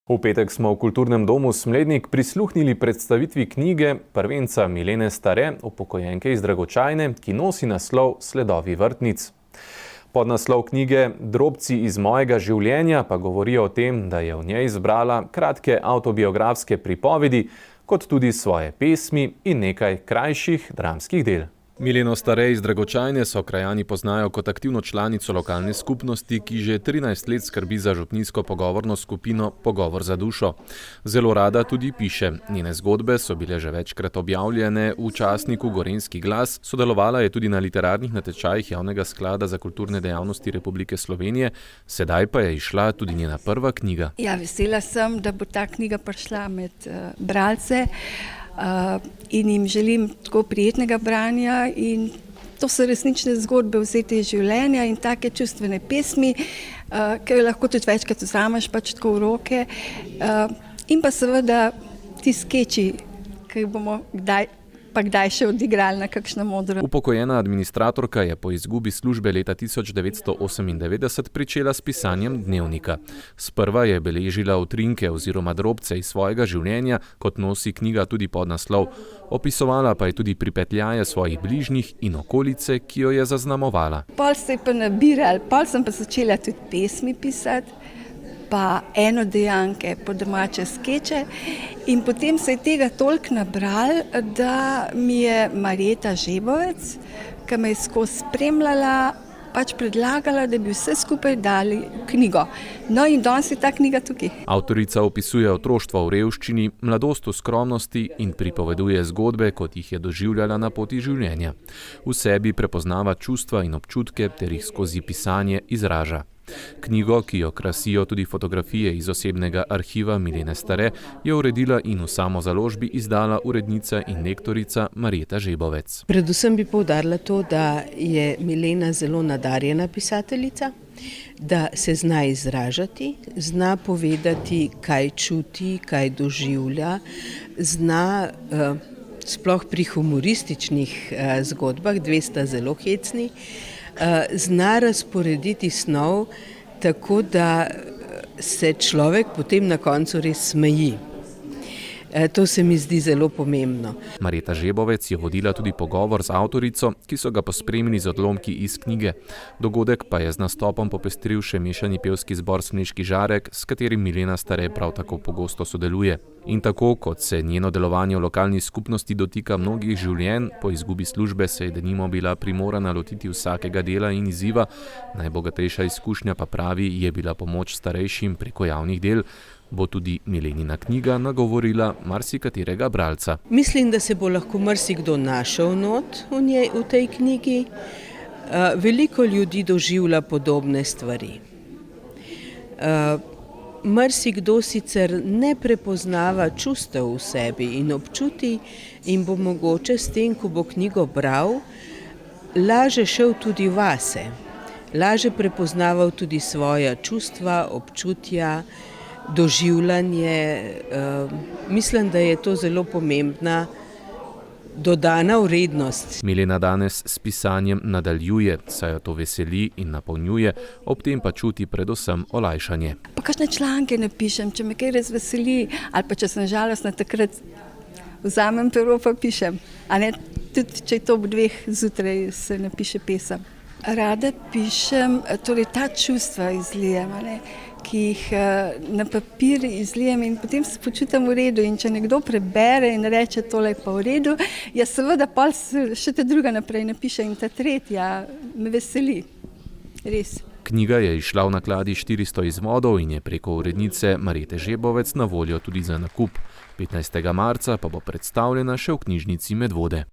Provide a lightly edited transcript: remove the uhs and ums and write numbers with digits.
V petek smo v Kulturnem domu Smlednik prisluhnili predstavitvi knjige prvenca Milene Stare, upokojenke iz Dragočajne, ki nosi naslov Sledovi vrtnic. Podnaslov knjige Drobci iz mojega življenja pa govori o tem, da je v njej izbrala kratke avtobiografske pripovedi, kot tudi svoje pesmi in nekaj krajših dramskih del. Mileno Stare iz Dragočajne so krajani poznajo kot aktivno članico lokalne skupnosti, ki že 13 let skrbi za župnijsko pogovorno skupino Pogovor za dušo. Zelo rada tudi piše. Njene zgodbe so bile že večkrat objavljene v časniku Gorenjski glas, sodelovala je tudi na literarnih natečajih Javnega sklada za kulturne dejavnosti Republike Slovenije, sedaj pa je izšla tudi njena prva knjiga. Ja, vesela sem, da bo ta knjiga prišla med bralce. In jim želim tako prijetnega branja in to so resnične zgodbe vzete iz življenja in take čustvene pesmi, ki jo lahko tudi večkrat vzameš pač tako v roke, in pa seveda ti skeči, ki bomo kdaj še odigrali na kakšno modro. Upokojena administratorka je po izgubi službe leta 1998 pričela s pisanjem dnevnika. Sprva je beležila utrinke oziroma drobce iz svojega življenja, kot nosi knjiga tudi podnaslov. Opisovala pa je tudi pripetljaje svojih bližnjih in okolice, ki jo je zaznamovala. Pol se je pa nabirali, pol sem pa začela tudi pesmi pisati, pa enodejanke, po domače skeče, in potem se je tega toliko nabral, da mi je Marjeta Žebovec, ki me je skozi spremljala, pač predlagala, da bi vse skupaj dali v knjigo. No in danes je ta knjiga tukaj. Avtorica opisuje otroštvo v revščini, mladost v skromnosti in pripoveduje zgodbe, kot jih je doživljala na poti življenja. V sebi prepoznava čustva in občutke ter jih skozi pisanje izraža. Knjigo, ki jo krasijo tudi fotografije iz osebnega arhiva Milene Stare, je uredila in v samozaložbi izdala urednica in lektorica Marjeta Žebovec. Predvsem bi poudarila to, da je Milena zelo nadarjena pisateljica, da se zna izražati, zna povedati, kaj čuti, kaj doživlja, zna sploh pri humorističnih zgodbah, dve sta zelo hecni, zna razporediti snov tako, da se človek potem na koncu res smeji. To se mi zdi zelo pomembno. Marjeta Žebovec je vodila tudi pogovor z avtorico, ki so ga pospremili z odlomki iz knjige. Dogodek pa je z nastopom popestril še mešani pevski zbor Smleški žarek, s katerim Milena Stare prav tako pogosto sodeluje. In tako, kot se njeno delovanje v lokalni skupnosti dotika mnogih življenj, po izgubi službe se je denimo bila primorana lotiti vsakega dela in izziva. Najbogatejša izkušnja, pa pravi, je bila pomoč starejšim preko javnih del. Bo tudi Milenina knjiga nagovorila marsikaterega bralca. Mislim, da se bo lahko marsikdo našel not v tej knjigi. Veliko ljudi doživlja podobne stvari. Marsikdo sicer ne prepoznava čustev v sebi in občuti in bo mogoče s tem, ko bo knjigo bral, laže šel tudi vase. Laže prepoznaval tudi svoja čustva, občutja, doživljanje. Mislim, da je to zelo pomembna dodana vrednost. Milena danes s pisanjem nadaljuje, saj jo to veseli in napolnjuje, ob tem pa čuti predvsem olajšanje. Pa kakšne članke napišem, če me kaj res veseli, ali pa če sem žalostna, takrat vzamem pero pa pišem. A ne, tudi če je to ob 2 zjutraj, se napiše pesem. Rada pišem, torej ta čustva izlijem, ki jih na papir izlijem in potem se počutim v redu. In če nekdo prebere in reče, tole je pa v redu, ja seveda pol še ta druga naprej napiše in ta tretja me veseli. Res. Knjiga je izšla v nakladi 400 izvodov in je preko urednice Marjete Žebovec na voljo tudi za nakup. 15. marca pa bo predstavljena še v knjižnici Medvode.